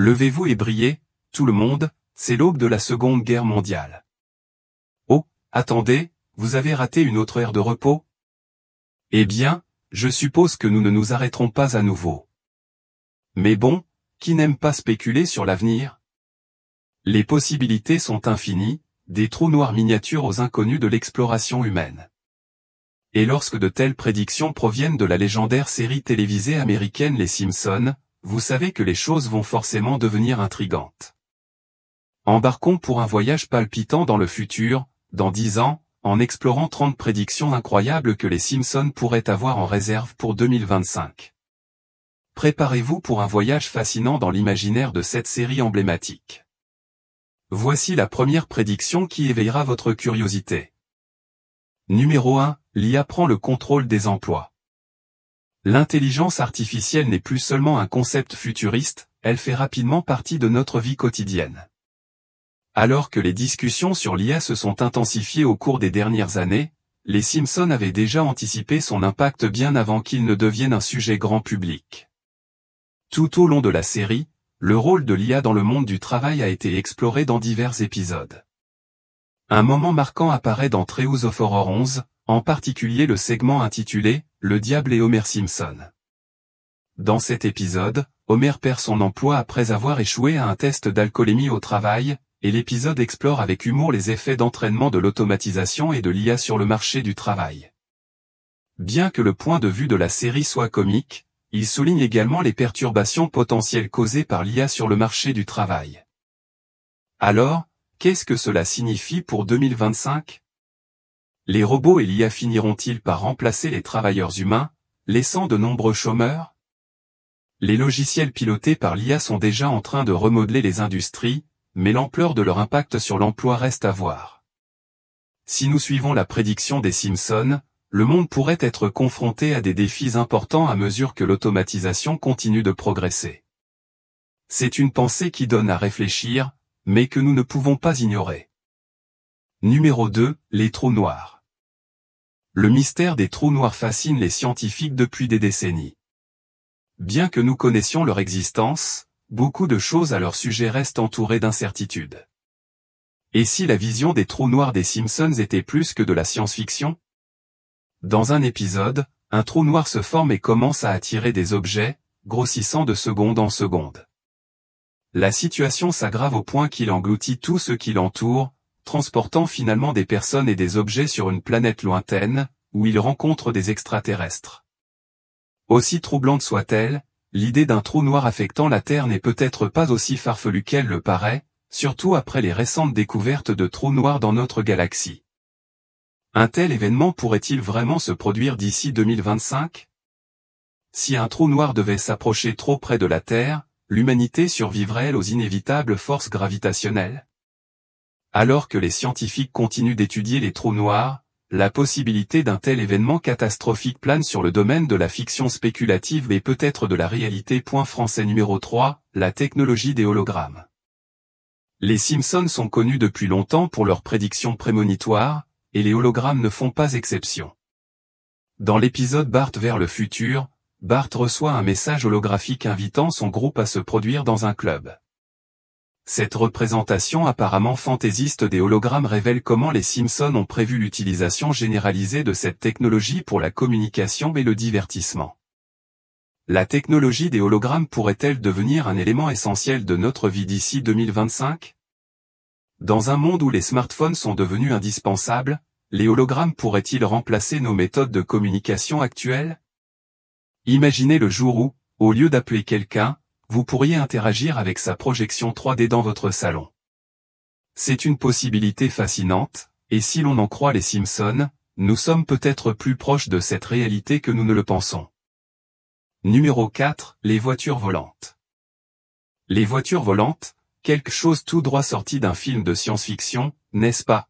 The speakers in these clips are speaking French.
Levez-vous et brillez, tout le monde, c'est l'aube de la Seconde Guerre mondiale. Oh, attendez, vous avez raté une autre ère de repos? Eh bien, je suppose que nous ne nous arrêterons pas à nouveau. Mais bon, qui n'aime pas spéculer sur l'avenir? Les possibilités sont infinies, des trous noirs miniatures aux inconnus de l'exploration humaine. Et lorsque de telles prédictions proviennent de la légendaire série télévisée américaine Les Simpsons, vous savez que les choses vont forcément devenir intrigantes. Embarquons pour un voyage palpitant dans le futur, dans 10 ans, en explorant 30 prédictions incroyables que les Simpsons pourraient avoir en réserve pour 2025. Préparez-vous pour un voyage fascinant dans l'imaginaire de cette série emblématique. Voici la première prédiction qui éveillera votre curiosité. Numéro 1, l'IA prend le contrôle des emplois. L'intelligence artificielle n'est plus seulement un concept futuriste, elle fait rapidement partie de notre vie quotidienne. Alors que les discussions sur l'IA se sont intensifiées au cours des dernières années, les Simpsons avaient déjà anticipé son impact bien avant qu'il ne devienne un sujet grand public. Tout au long de la série, le rôle de l'IA dans le monde du travail a été exploré dans divers épisodes. Un moment marquant apparaît dans Treehouse of Horror 11, en particulier le segment intitulé « Le diable et Homer Simpson ». Dans cet épisode, Homer perd son emploi après avoir échoué à un test d'alcoolémie au travail, et l'épisode explore avec humour les effets d'entraînement de l'automatisation et de l'IA sur le marché du travail. Bien que le point de vue de la série soit comique, il souligne également les perturbations potentielles causées par l'IA sur le marché du travail. Alors, qu'est-ce que cela signifie pour 2025? Les robots et l'IA finiront-ils par remplacer les travailleurs humains, laissant de nombreux chômeurs? Les logiciels pilotés par l'IA sont déjà en train de remodeler les industries, mais l'ampleur de leur impact sur l'emploi reste à voir. Si nous suivons la prédiction des Simpsons, le monde pourrait être confronté à des défis importants à mesure que l'automatisation continue de progresser. C'est une pensée qui donne à réfléchir, mais que nous ne pouvons pas ignorer. Numéro 2, les trous noirs. Le mystère des trous noirs fascine les scientifiques depuis des décennies. Bien que nous connaissions leur existence, beaucoup de choses à leur sujet restent entourées d'incertitudes. Et si la vision des trous noirs des Simpsons était plus que de la science-fiction? Dans un épisode, un trou noir se forme et commence à attirer des objets, grossissant de seconde en seconde. La situation s'aggrave au point qu'il engloutit tout ce qui l'entoure, transportant finalement des personnes et des objets sur une planète lointaine, où il rencontre des extraterrestres. Aussi troublante soit-elle, l'idée d'un trou noir affectant la Terre n'est peut-être pas aussi farfelue qu'elle le paraît, surtout après les récentes découvertes de trous noirs dans notre galaxie. Un tel événement pourrait-il vraiment se produire d'ici 2025? Si un trou noir devait s'approcher trop près de la Terre, l'humanité survivrait-elle aux inévitables forces gravitationnelles? Alors que les scientifiques continuent d'étudier les trous noirs, la possibilité d'un tel événement catastrophique plane sur le domaine de la fiction spéculative et peut-être de la réalité. Français numéro 3, la technologie des hologrammes. Les Simpsons sont connus depuis longtemps pour leurs prédictions prémonitoires, et les hologrammes ne font pas exception. Dans l'épisode Bart vers le futur, Bart reçoit un message holographique invitant son groupe à se produire dans un club. Cette représentation apparemment fantaisiste des hologrammes révèle comment les Simpsons ont prévu l'utilisation généralisée de cette technologie pour la communication et le divertissement. La technologie des hologrammes pourrait-elle devenir un élément essentiel de notre vie d'ici 2025? Dans un monde où les smartphones sont devenus indispensables, les hologrammes pourraient-ils remplacer nos méthodes de communication actuelles? Imaginez le jour où, au lieu d'appeler quelqu'un, vous pourriez interagir avec sa projection 3D dans votre salon. C'est une possibilité fascinante, et si l'on en croit les Simpsons, nous sommes peut-être plus proches de cette réalité que nous ne le pensons. Numéro 4, les voitures volantes. Les voitures volantes, quelque chose tout droit sorti d'un film de science-fiction, n'est-ce pas?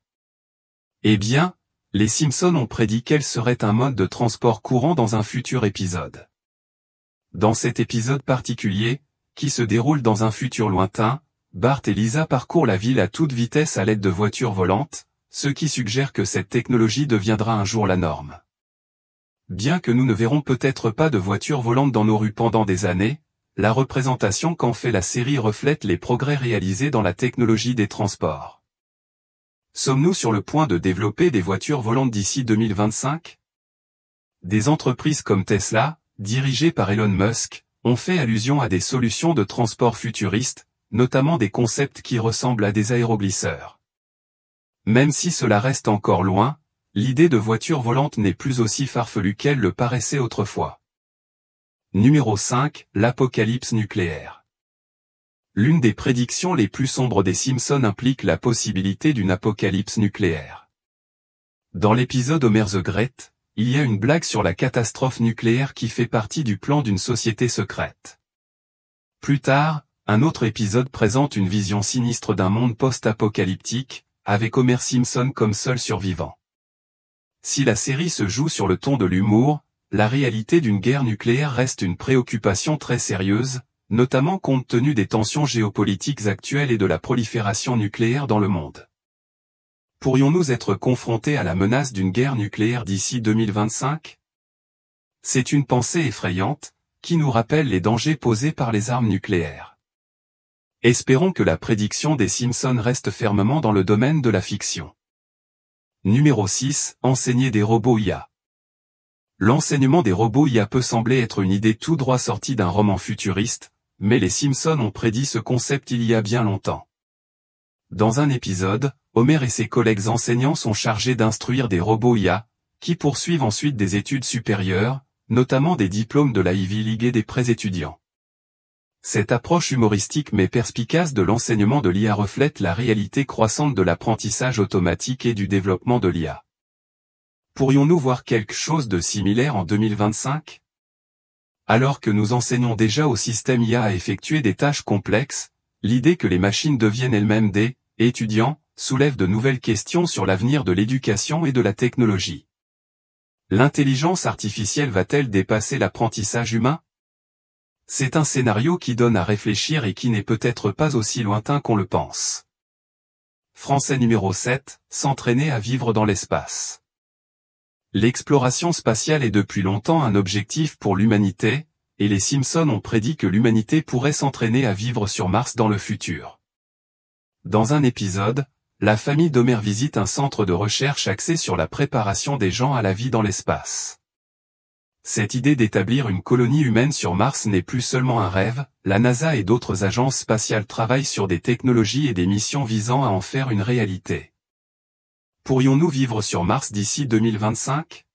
Eh bien, les Simpsons ont prédit qu'elles seraient un mode de transport courant dans un futur épisode. Dans cet épisode particulier, qui se déroule dans un futur lointain, Bart et Lisa parcourent la ville à toute vitesse à l'aide de voitures volantes, ce qui suggère que cette technologie deviendra un jour la norme. Bien que nous ne verrons peut-être pas de voitures volantes dans nos rues pendant des années, la représentation qu'en fait la série reflète les progrès réalisés dans la technologie des transports. Sommes-nous sur le point de développer des voitures volantes d'ici 2025? Des entreprises comme Tesla, dirigées par Elon Musk, ont fait allusion à des solutions de transport futuristes, notamment des concepts qui ressemblent à des aéroglisseurs. Même si cela reste encore loin, l'idée de voiture volante n'est plus aussi farfelue qu'elle le paraissait autrefois. Numéro 5, l'apocalypse nucléaire. L'une des prédictions les plus sombres des Simpsons implique la possibilité d'une apocalypse nucléaire. Dans l'épisode Homer the Great, il y a une blague sur la catastrophe nucléaire qui fait partie du plan d'une société secrète. Plus tard, un autre épisode présente une vision sinistre d'un monde post-apocalyptique, avec Homer Simpson comme seul survivant. Si la série se joue sur le ton de l'humour, la réalité d'une guerre nucléaire reste une préoccupation très sérieuse, notamment compte tenu des tensions géopolitiques actuelles et de la prolifération nucléaire dans le monde. Pourrions-nous être confrontés à la menace d'une guerre nucléaire d'ici 2025? C'est une pensée effrayante, qui nous rappelle les dangers posés par les armes nucléaires. Espérons que la prédiction des Simpsons reste fermement dans le domaine de la fiction. Numéro 6, enseigner des robots IA. L'enseignement des robots IA peut sembler être une idée tout droit sortie d'un roman futuriste, mais les Simpsons ont prédit ce concept il y a bien longtemps. Dans un épisode, Homer et ses collègues enseignants sont chargés d'instruire des robots IA, qui poursuivent ensuite des études supérieures, notamment des diplômes de la Ivy League et des prêts étudiants. Cette approche humoristique mais perspicace de l'enseignement de l'IA reflète la réalité croissante de l'apprentissage automatique et du développement de l'IA. Pourrions-nous voir quelque chose de similaire en 2025? Alors que nous enseignons déjà au système IA à effectuer des tâches complexes, l'idée que les machines deviennent elles-mêmes des étudiants soulève de nouvelles questions sur l'avenir de l'éducation et de la technologie. L'intelligence artificielle va-t-elle dépasser l'apprentissage humain? C'est un scénario qui donne à réfléchir et qui n'est peut-être pas aussi lointain qu'on le pense. Français numéro 7, s'entraîner à vivre dans l'espace. L'exploration spatiale est depuis longtemps un objectif pour l'humanité, et les Simpsons ont prédit que l'humanité pourrait s'entraîner à vivre sur Mars dans le futur. Dans un épisode, la famille d'Homer visite un centre de recherche axé sur la préparation des gens à la vie dans l'espace. Cette idée d'établir une colonie humaine sur Mars n'est plus seulement un rêve, la NASA et d'autres agences spatiales travaillent sur des technologies et des missions visant à en faire une réalité. Pourrions-nous vivre sur Mars d'ici 2025?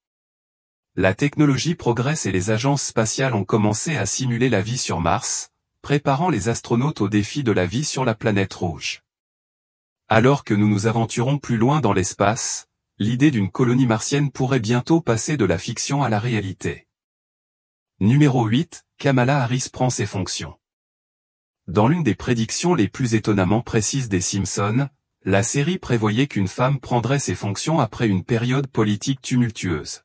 La technologie progresse et les agences spatiales ont commencé à simuler la vie sur Mars, préparant les astronautes au défi de la vie sur la planète rouge. Alors que nous nous aventurons plus loin dans l'espace, l'idée d'une colonie martienne pourrait bientôt passer de la fiction à la réalité. Numéro 8, Kamala Harris prend ses fonctions. Dans l'une des prédictions les plus étonnamment précises des Simpsons, la série prévoyait qu'une femme prendrait ses fonctions après une période politique tumultueuse.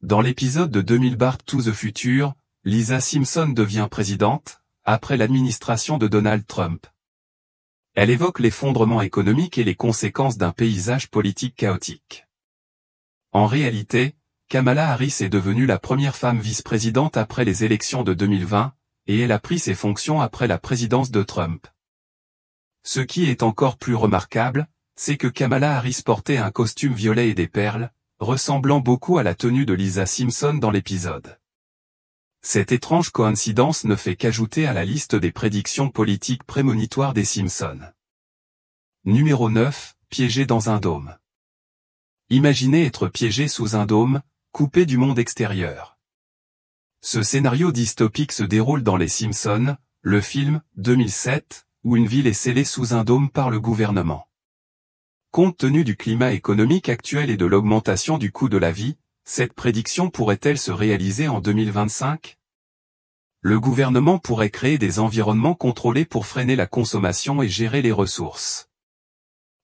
Dans l'épisode de 2000 Back to the Future, Lisa Simpson devient présidente, après l'administration de Donald Trump. Elle évoque l'effondrement économique et les conséquences d'un paysage politique chaotique. En réalité, Kamala Harris est devenue la première femme vice-présidente après les élections de 2020, et elle a pris ses fonctions après la présidence de Trump. Ce qui est encore plus remarquable, c'est que Kamala Harris portait un costume violet et des perles, ressemblant beaucoup à la tenue de Lisa Simpson dans l'épisode. Cette étrange coïncidence ne fait qu'ajouter à la liste des prédictions politiques prémonitoires des Simpsons. Numéro 9, piégé dans un dôme. Imaginez être piégé sous un dôme, coupé du monde extérieur. Ce scénario dystopique se déroule dans Les Simpsons, le film, 2007, où une ville est scellée sous un dôme par le gouvernement. Compte tenu du climat économique actuel et de l'augmentation du coût de la vie, cette prédiction pourrait-elle se réaliser en 2025? Le gouvernement pourrait créer des environnements contrôlés pour freiner la consommation et gérer les ressources.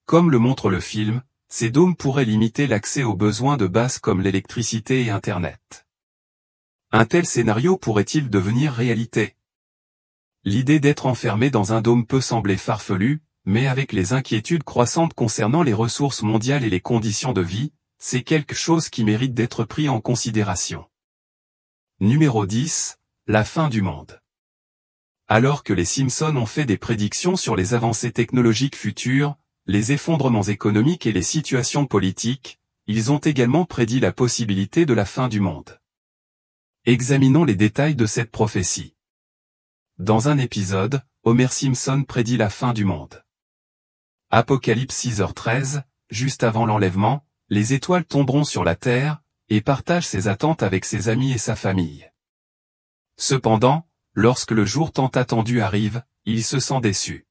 Comme le montre le film, ces dômes pourraient limiter l'accès aux besoins de base comme l'électricité et Internet. Un tel scénario pourrait-il devenir réalité? L'idée d'être enfermé dans un dôme peut sembler farfelue, mais avec les inquiétudes croissantes concernant les ressources mondiales et les conditions de vie, c'est quelque chose qui mérite d'être pris en considération. Numéro 10, la fin du monde. Alors que les Simpsons ont fait des prédictions sur les avancées technologiques futures, les effondrements économiques et les situations politiques, ils ont également prédit la possibilité de la fin du monde. Examinons les détails de cette prophétie. Dans un épisode, Homer Simpson prédit la fin du monde. Apocalypse 6h13, juste avant l'enlèvement, les étoiles tomberont sur la terre, et partage ses attentes avec ses amis et sa famille. Cependant, lorsque le jour tant attendu arrive, il se sent déçu.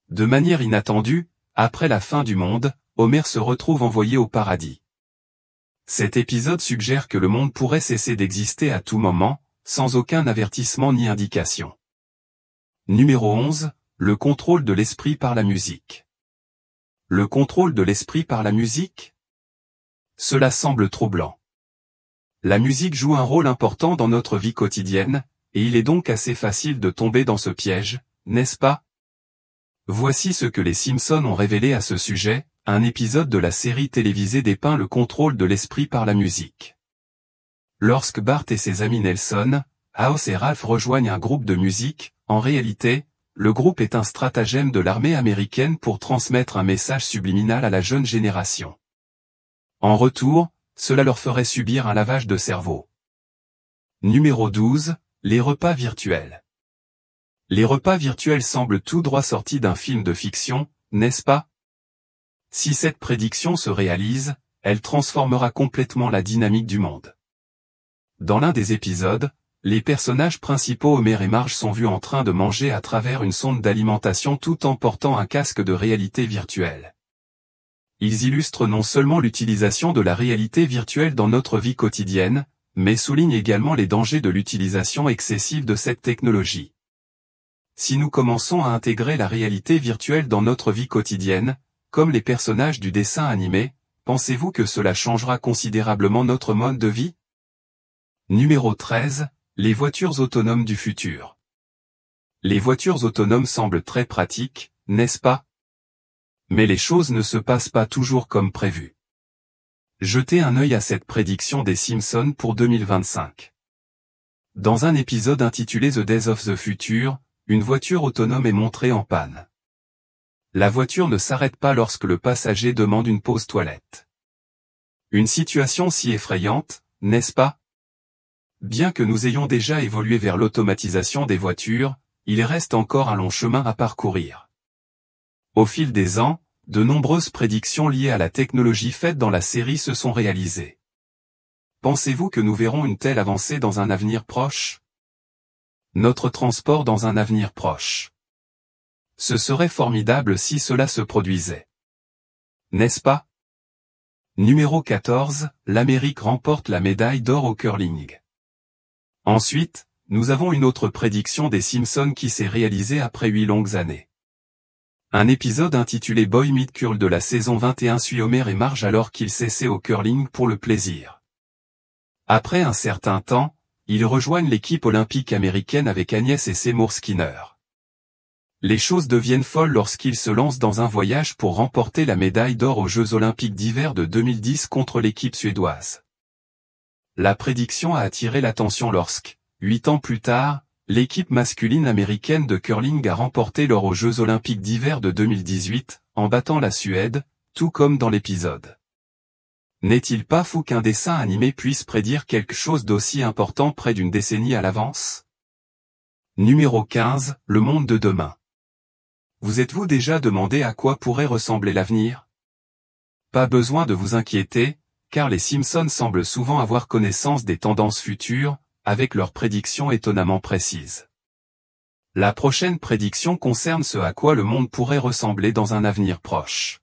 De manière inattendue, après la fin du monde, Homer se retrouve envoyé au paradis. Cet épisode suggère que le monde pourrait cesser d'exister à tout moment, sans aucun avertissement ni indication. Numéro 11, le contrôle de l'esprit par la musique. Le contrôle de l'esprit par la musique? Cela semble troublant. La musique joue un rôle important dans notre vie quotidienne, et il est donc assez facile de tomber dans ce piège, n'est-ce pas? Voici ce que les Simpsons ont révélé à ce sujet, un épisode de la série télévisée dépeint le contrôle de l'esprit par la musique. Lorsque Bart et ses amis Nelson, House et Ralph rejoignent un groupe de musique, en réalité, le groupe est un stratagème de l'armée américaine pour transmettre un message subliminal à la jeune génération. En retour, cela leur ferait subir un lavage de cerveau. Numéro 12, les repas virtuels. Les repas virtuels semblent tout droit sortis d'un film de fiction, n'est-ce pas? Si cette prédiction se réalise, elle transformera complètement la dynamique du monde. Dans l'un des épisodes, les personnages principaux Homer et Marge sont vus en train de manger à travers une sonde d'alimentation tout en portant un casque de réalité virtuelle. Ils illustrent non seulement l'utilisation de la réalité virtuelle dans notre vie quotidienne, mais soulignent également les dangers de l'utilisation excessive de cette technologie. Si nous commençons à intégrer la réalité virtuelle dans notre vie quotidienne, comme les personnages du dessin animé, pensez-vous que cela changera considérablement notre mode de vie? Numéro 13, les voitures autonomes du futur. Les voitures autonomes semblent très pratiques, n'est-ce pas? Mais les choses ne se passent pas toujours comme prévu. Jetez un œil à cette prédiction des Simpsons pour 2025. Dans un épisode intitulé The Days of the Future, une voiture autonome est montrée en panne. La voiture ne s'arrête pas lorsque le passager demande une pause toilette. Une situation si effrayante, n'est-ce pas? Bien que nous ayons déjà évolué vers l'automatisation des voitures, il reste encore un long chemin à parcourir. Au fil des ans, de nombreuses prédictions liées à la technologie faites dans la série se sont réalisées. Pensez-vous que nous verrons une telle avancée dans un avenir proche? Notre transport dans un avenir proche. Ce serait formidable si cela se produisait. N'est-ce pas? Numéro 14, l'Amérique remporte la médaille d'or au curling. Ensuite, nous avons une autre prédiction des Simpsons qui s'est réalisée après 8 longues années. Un épisode intitulé Boy Meets Curl de la saison 21 suit Homer et Marge alors qu'ils s'essaient au curling pour le plaisir. Après un certain temps, ils rejoignent l'équipe olympique américaine avec Agnès et Seymour Skinner. Les choses deviennent folles lorsqu'ils se lancent dans un voyage pour remporter la médaille d'or aux Jeux olympiques d'hiver de 2010 contre l'équipe suédoise. La prédiction a attiré l'attention lorsque, 8 ans plus tard, l'équipe masculine américaine de curling a remporté l'or aux Jeux olympiques d'hiver de 2018, en battant la Suède, tout comme dans l'épisode. N'est-il pas fou qu'un dessin animé puisse prédire quelque chose d'aussi important près d'une décennie à l'avance? Numéro 15, le monde de demain. Vous êtes-vous déjà demandé à quoi pourrait ressembler l'avenir? Pas besoin de vous inquiéter, car les Simpsons semblent souvent avoir connaissance des tendances futures, avec leurs prédictions étonnamment précises. La prochaine prédiction concerne ce à quoi le monde pourrait ressembler dans un avenir proche.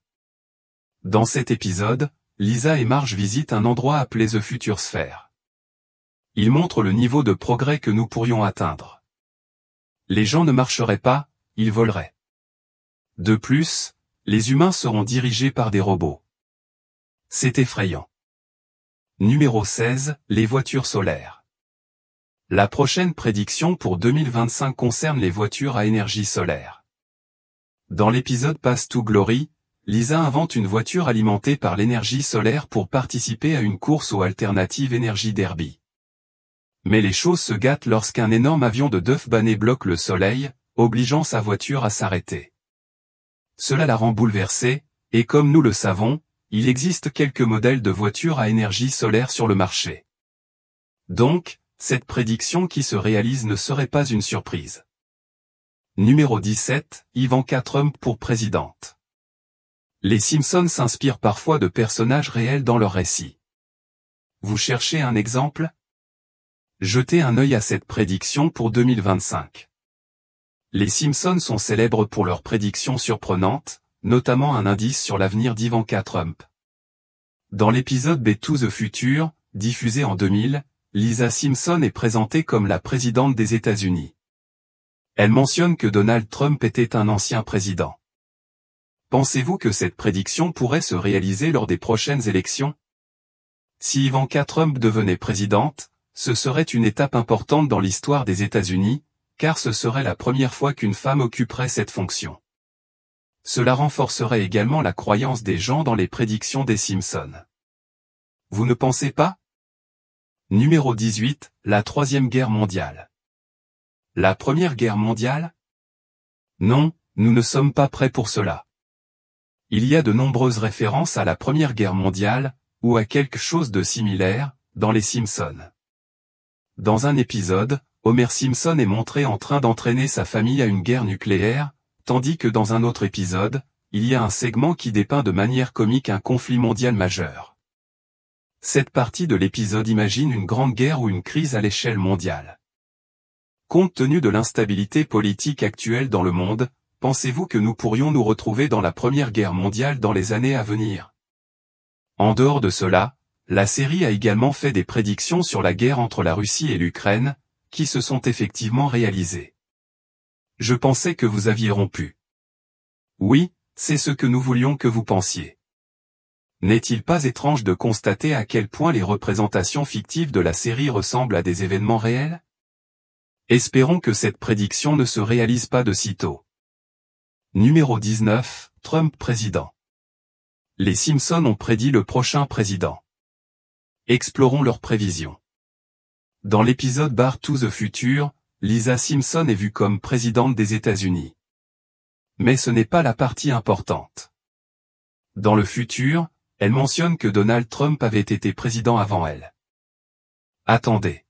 Dans cet épisode, Lisa et Marge visitent un endroit appelé The Future Sphere. Ils montrent le niveau de progrès que nous pourrions atteindre. Les gens ne marcheraient pas, ils voleraient. De plus, les humains seront dirigés par des robots. C'est effrayant. Numéro 16, les voitures solaires. La prochaine prédiction pour 2025 concerne les voitures à énergie solaire. Dans l'épisode Path to Glory, Lisa invente une voiture alimentée par l'énergie solaire pour participer à une course aux alternatives énergie derby. Mais les choses se gâtent lorsqu'un énorme avion de Duff Banner bloque le soleil, obligeant sa voiture à s'arrêter. Cela la rend bouleversée, et comme nous le savons, il existe quelques modèles de voitures à énergie solaire sur le marché. Donc, cette prédiction qui se réalise ne serait pas une surprise. Numéro 17, Ivanka Trump pour présidente. Les Simpsons s'inspirent parfois de personnages réels dans leurs récits. Vous cherchez un exemple? Jetez un œil à cette prédiction pour 2025. Les Simpsons sont célèbres pour leurs prédictions surprenantes, notamment un indice sur l'avenir d'Ivanka Trump. Dans l'épisode Back to the Future, diffusé en 2000, Lisa Simpson est présentée comme la présidente des États-Unis. Elle mentionne que Donald Trump était un ancien président. Pensez-vous que cette prédiction pourrait se réaliser lors des prochaines élections? Si Ivanka Trump devenait présidente, ce serait une étape importante dans l'histoire des États-Unis, car ce serait la première fois qu'une femme occuperait cette fonction. Cela renforcerait également la croyance des gens dans les prédictions des Simpsons. Vous ne pensez pas? Numéro 18, la Troisième Guerre mondiale. La Première Guerre mondiale? Non, nous ne sommes pas prêts pour cela. Il y a de nombreuses références à la Première Guerre mondiale, ou à quelque chose de similaire, dans les Simpsons. Dans un épisode, Homer Simpson est montré en train d'entraîner sa famille à une guerre nucléaire, tandis que dans un autre épisode, il y a un segment qui dépeint de manière comique un conflit mondial majeur. Cette partie de l'épisode imagine une grande guerre ou une crise à l'échelle mondiale. Compte tenu de l'instabilité politique actuelle dans le monde, pensez-vous que nous pourrions nous retrouver dans la Première Guerre mondiale dans les années à venir? En dehors de cela, la série a également fait des prédictions sur la guerre entre la Russie et l'Ukraine, qui se sont effectivement réalisées. Je pensais que vous aviez rompu. Oui, c'est ce que nous voulions que vous pensiez. N'est-il pas étrange de constater à quel point les représentations fictives de la série ressemblent à des événements réels? Espérons que cette prédiction ne se réalise pas de sitôt. Numéro 19, Trump président. Les Simpsons ont prédit le prochain président. Explorons leurs prévisions. Dans l'épisode Back to the Future, Lisa Simpson est vue comme présidente des États-Unis. Mais ce n'est pas la partie importante. Dans le futur, elle mentionne que Donald Trump avait été président avant elle. Attendez.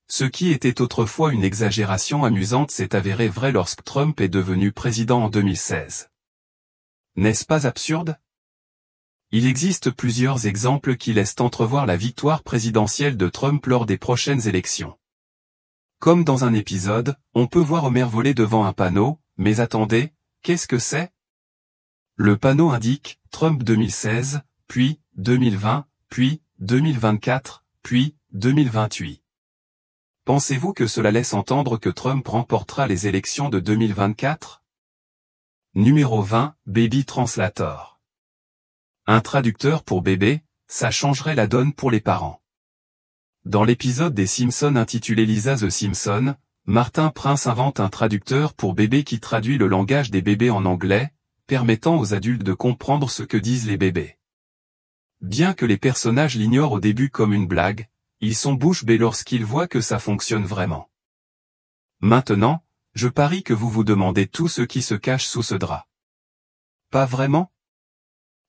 Ce qui était autrefois une exagération amusante s'est avéré vrai lorsque Trump est devenu président en 2016. N'est-ce pas absurde? Il existe plusieurs exemples qui laissent entrevoir la victoire présidentielle de Trump lors des prochaines élections. Comme dans un épisode, on peut voir Homer voler devant un panneau, mais attendez, qu'est-ce que c'est? Le panneau indique Trump 2016, puis 2020, puis 2024, puis 2028. Pensez-vous que cela laisse entendre que Trump remportera les élections de 2024? Numéro 20, Baby Translator. Un traducteur pour bébé, ça changerait la donne pour les parents. Dans l'épisode des Simpsons intitulé Lisa the Simpson, Martin Prince invente un traducteur pour bébé qui traduit le langage des bébés en anglais, permettant aux adultes de comprendre ce que disent les bébés. Bien que les personnages l'ignorent au début comme une blague, ils sont bouche bée lorsqu'ils voient que ça fonctionne vraiment. Maintenant, je parie que vous vous demandez tout ce qui se cache sous ce drap. Pas vraiment?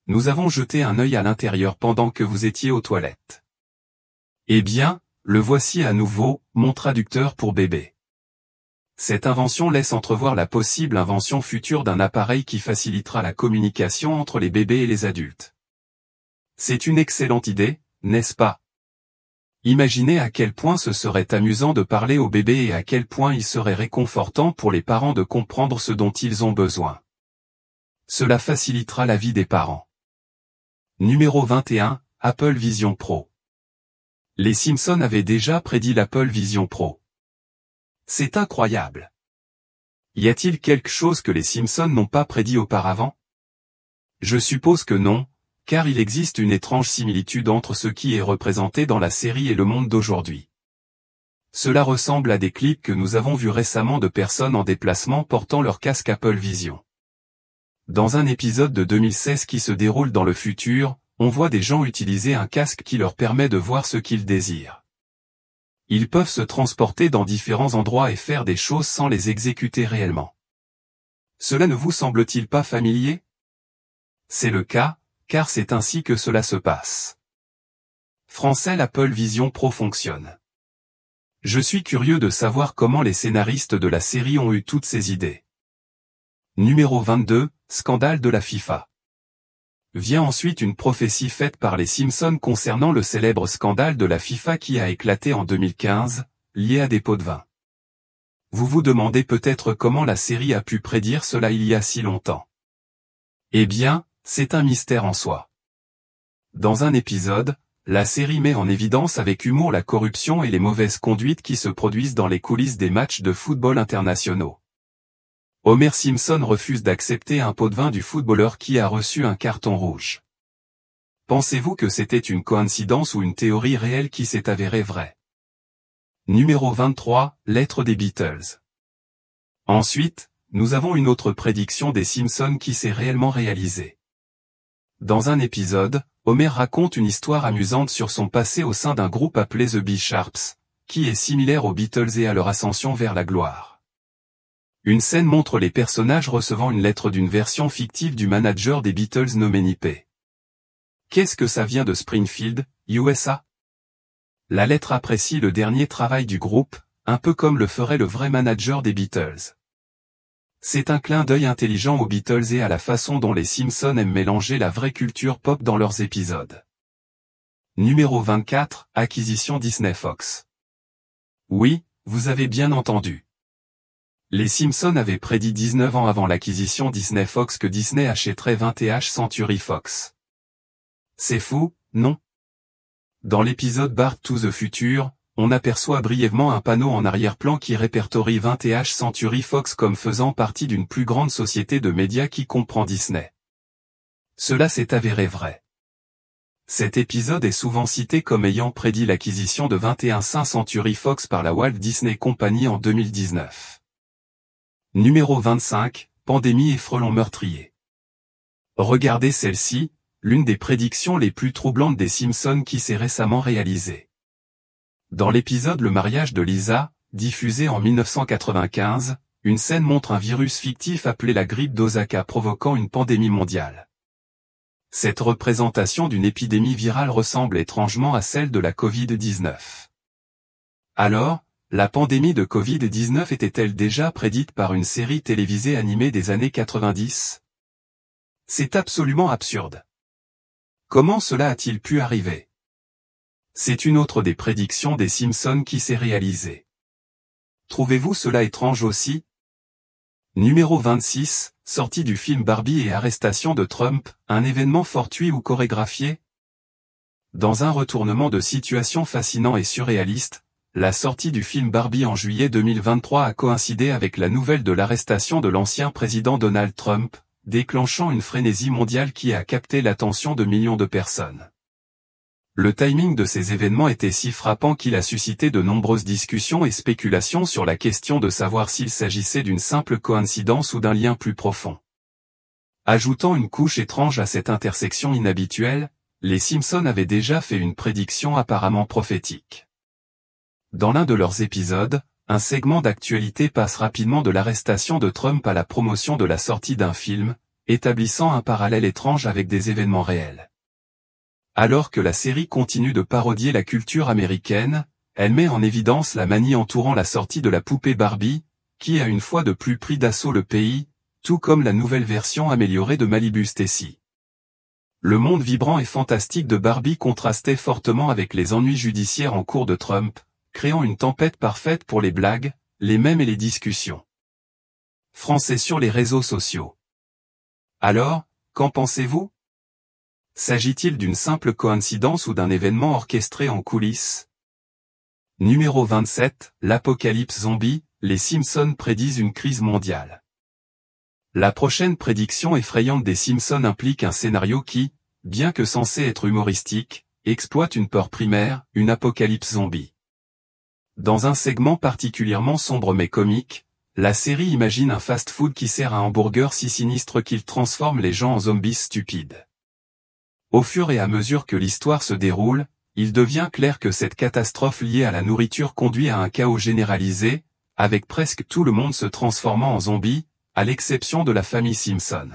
Nous avons jeté un œil à l'intérieur pendant que vous étiez aux toilettes. Eh bien, le voici à nouveau, mon traducteur pour bébé. Cette invention laisse entrevoir la possible invention future d'un appareil qui facilitera la communication entre les bébés et les adultes. C'est une excellente idée, n'est-ce pas? Imaginez à quel point ce serait amusant de parler aux bébés et à quel point il serait réconfortant pour les parents de comprendre ce dont ils ont besoin. Cela facilitera la vie des parents. Numéro 21, Apple Vision Pro. Les Simpsons avaient déjà prédit l'Apple Vision Pro. C'est incroyable. Y a-t-il quelque chose que les Simpsons n'ont pas prédit auparavant? Je suppose que non, car il existe une étrange similitude entre ce qui est représenté dans la série et le monde d'aujourd'hui. Cela ressemble à des clips que nous avons vus récemment de personnes en déplacement portant leur casque Apple Vision. Dans un épisode de 2016 qui se déroule dans le futur, on voit des gens utiliser un casque qui leur permet de voir ce qu'ils désirent. Ils peuvent se transporter dans différents endroits et faire des choses sans les exécuter réellement. Cela ne vous semble-t-il pas familier? C'est le cas, car c'est ainsi que cela se passe. Français, l'Apple Vision Pro fonctionne. Je suis curieux de savoir comment les scénaristes de la série ont eu toutes ces idées. Numéro 22, scandale de la FIFA. Vient ensuite une prophétie faite par les Simpsons concernant le célèbre scandale de la FIFA qui a éclaté en 2015, lié à des pots de vin. Vous vous demandez peut-être comment la série a pu prédire cela il y a si longtemps. Eh bien, c'est un mystère en soi. Dans un épisode, la série met en évidence avec humour la corruption et les mauvaises conduites qui se produisent dans les coulisses des matchs de football internationaux. Homer Simpson refuse d'accepter un pot de vin du footballeur qui a reçu un carton rouge. Pensez-vous que c'était une coïncidence ou une théorie réelle qui s'est avérée vraie? Numéro 23, lettre des Beatles. Ensuite, nous avons une autre prédiction des Simpsons qui s'est réellement réalisée. Dans un épisode, Homer raconte une histoire amusante sur son passé au sein d'un groupe appelé The B-Sharps, qui est similaire aux Beatles et à leur ascension vers la gloire. Une scène montre les personnages recevant une lettre d'une version fictive du manager des Beatles nommé Nippé. Qu'est-ce que ça vient de Springfield, USA? La lettre apprécie le dernier travail du groupe, un peu comme le ferait le vrai manager des Beatles. C'est un clin d'œil intelligent aux Beatles et à la façon dont les Simpsons aiment mélanger la vraie culture pop dans leurs épisodes. Numéro 24, acquisition Disney Fox. Oui, vous avez bien entendu. Les Simpsons avaient prédit 19 ans avant l'acquisition Disney Fox que Disney achèterait 20th Century Fox. C'est fou, non? Dans l'épisode Back to the Future, on aperçoit brièvement un panneau en arrière-plan qui répertorie 20th Century Fox comme faisant partie d'une plus grande société de médias qui comprend Disney. Cela s'est avéré vrai. Cet épisode est souvent cité comme ayant prédit l'acquisition de 21st Century Fox par la Walt Disney Company en 2019. Numéro 25, pandémie et frelons meurtriers. Regardez celle-ci, l'une des prédictions les plus troublantes des Simpsons qui s'est récemment réalisée. Dans l'épisode Le mariage de Lisa, diffusé en 1995, une scène montre un virus fictif appelé la grippe d'Osaka provoquant une pandémie mondiale. Cette représentation d'une épidémie virale ressemble étrangement à celle de la Covid-19. Alors, la pandémie de Covid-19 était-elle déjà prédite par une série télévisée animée des années 90? C'est absolument absurde. Comment cela a-t-il pu arriver? C'est une autre des prédictions des Simpsons qui s'est réalisée. Trouvez-vous cela étrange aussi? Numéro 26, sortie du film Barbie et arrestation de Trump, un événement fortuit ou chorégraphié? Dans un retournement de situation fascinant et surréaliste, la sortie du film Barbie en juillet 2023 a coïncidé avec la nouvelle de l'arrestation de l'ancien président Donald Trump, déclenchant une frénésie mondiale qui a capté l'attention de millions de personnes. Le timing de ces événements était si frappant qu'il a suscité de nombreuses discussions et spéculations sur la question de savoir s'il s'agissait d'une simple coïncidence ou d'un lien plus profond. Ajoutant une couche étrange à cette intersection inhabituelle, les Simpsons avaient déjà fait une prédiction apparemment prophétique. Dans l'un de leurs épisodes, un segment d'actualité passe rapidement de l'arrestation de Trump à la promotion de la sortie d'un film, établissant un parallèle étrange avec des événements réels. Alors que la série continue de parodier la culture américaine, elle met en évidence la manie entourant la sortie de la poupée Barbie, qui a une fois de plus pris d'assaut le pays, tout comme la nouvelle version améliorée de Malibu Stacy. Le monde vibrant et fantastique de Barbie contrastait fortement avec les ennuis judiciaires en cours de Trump, créant une tempête parfaite pour les blagues, les mèmes et les discussions. Français sur les réseaux sociaux. Alors, qu'en pensez-vous? S'agit-il d'une simple coïncidence ou d'un événement orchestré en coulisses? Numéro 27, l'apocalypse zombie, les Simpsons prédisent une crise mondiale. La prochaine prédiction effrayante des Simpsons implique un scénario qui, bien que censé être humoristique, exploite une peur primaire, une apocalypse zombie. Dans un segment particulièrement sombre mais comique, la série imagine un fast-food qui sert un hamburger si sinistre qu'il transforme les gens en zombies stupides. Au fur et à mesure que l'histoire se déroule, il devient clair que cette catastrophe liée à la nourriture conduit à un chaos généralisé, avec presque tout le monde se transformant en zombie, à l'exception de la famille Simpson.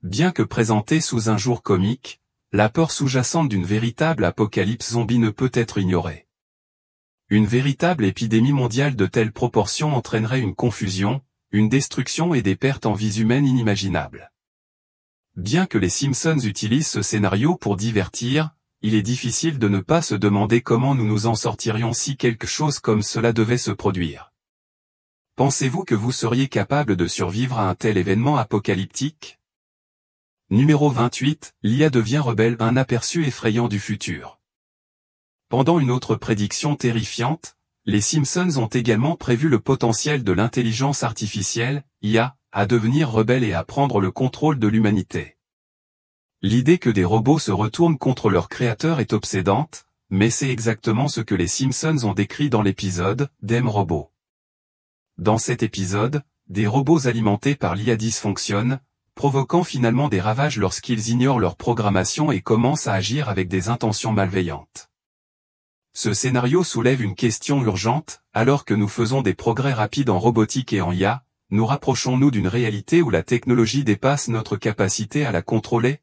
Bien que présentée sous un jour comique, la peur sous-jacente d'une véritable apocalypse zombie ne peut être ignorée. Une véritable épidémie mondiale de telles proportions entraînerait une confusion, une destruction et des pertes en vies humaines inimaginables. Bien que les Simpsons utilisent ce scénario pour divertir, il est difficile de ne pas se demander comment nous nous en sortirions si quelque chose comme cela devait se produire. Pensez-vous que vous seriez capable de survivre à un tel événement apocalyptique? Numéro 28, l'IA devient rebelle, un aperçu effrayant du futur. Pendant une autre prédiction terrifiante, les Simpsons ont également prévu le potentiel de l'intelligence artificielle, IA, à devenir rebelle et à prendre le contrôle de l'humanité. L'idée que des robots se retournent contre leur créateur est obsédante, mais c'est exactement ce que les Simpsons ont décrit dans l'épisode « Dem Robots ». Dans cet épisode, des robots alimentés par l'IA dysfonctionnent, provoquant finalement des ravages lorsqu'ils ignorent leur programmation et commencent à agir avec des intentions malveillantes. Ce scénario soulève une question urgente, alors que nous faisons des progrès rapides en robotique et en IA, nous rapprochons-nous d'une réalité où la technologie dépasse notre capacité à la contrôler?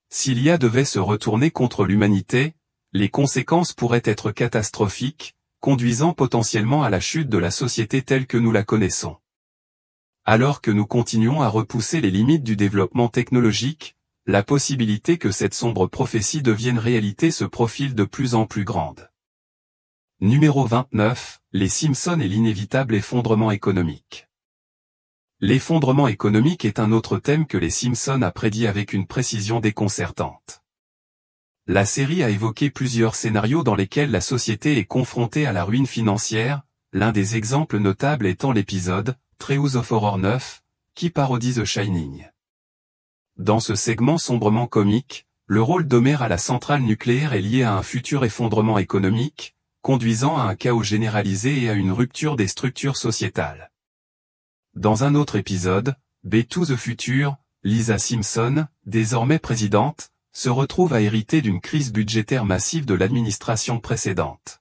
Si l'IA devait se retourner contre l'humanité, les conséquences pourraient être catastrophiques, conduisant potentiellement à la chute de la société telle que nous la connaissons. Alors que nous continuons à repousser les limites du développement technologique, la possibilité que cette sombre prophétie devienne réalité se profile de plus en plus grande. Numéro 29, les Simpsons et l'inévitable effondrement économique. L'effondrement économique est un autre thème que les Simpsons a prédit avec une précision déconcertante. La série a évoqué plusieurs scénarios dans lesquels la société est confrontée à la ruine financière, l'un des exemples notables étant l'épisode « Treehouse of Horror 9 », qui parodie The Shining. Dans ce segment sombrement comique, le rôle d'Homer à la centrale nucléaire est lié à un futur effondrement économique, conduisant à un chaos généralisé et à une rupture des structures sociétales. Dans un autre épisode, Back to the Future, Lisa Simpson, désormais présidente, se retrouve à hériter d'une crise budgétaire massive de l'administration précédente.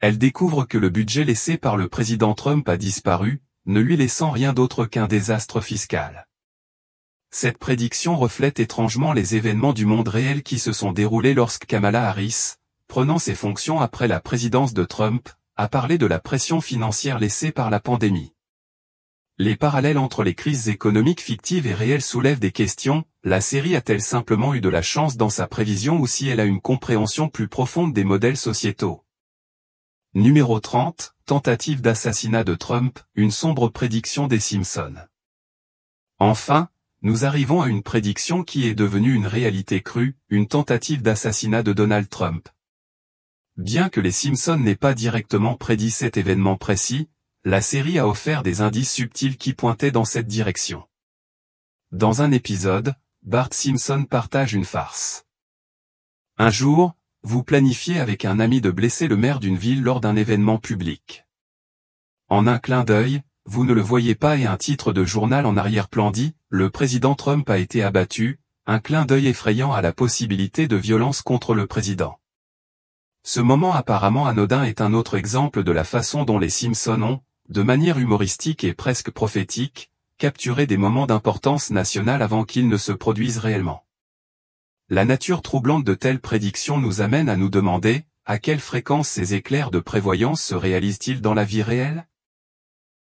Elle découvre que le budget laissé par le président Trump a disparu, ne lui laissant rien d'autre qu'un désastre fiscal. Cette prédiction reflète étrangement les événements du monde réel qui se sont déroulés lorsque Kamala Harris, prenant ses fonctions après la présidence de Trump, a parlé de la pression financière laissée par la pandémie. Les parallèles entre les crises économiques fictives et réelles soulèvent des questions, la série a-t-elle simplement eu de la chance dans sa prévision ou si elle a une compréhension plus profonde des modèles sociétaux? Numéro 30, tentative d'assassinat de Trump, une sombre prédiction des Simpsons. Enfin, nous arrivons à une prédiction qui est devenue une réalité crue, une tentative d'assassinat de Donald Trump. Bien que les Simpsons n'aient pas directement prédit cet événement précis, la série a offert des indices subtils qui pointaient dans cette direction. Dans un épisode, Bart Simpson partage une farce. Un jour, vous planifiez avec un ami de blesser le maire d'une ville lors d'un événement public. En un clin d'œil, vous ne le voyez pas et un titre de journal en arrière-plan dit « Le président Trump a été abattu », un clin d'œil effrayant à la possibilité de violence contre le président. Ce moment apparemment anodin est un autre exemple de la façon dont les Simpsons ont, de manière humoristique et presque prophétique, capturé des moments d'importance nationale avant qu'ils ne se produisent réellement. La nature troublante de telles prédictions nous amène à nous demander, à quelle fréquence ces éclairs de prévoyance se réalisent-ils dans la vie réelle?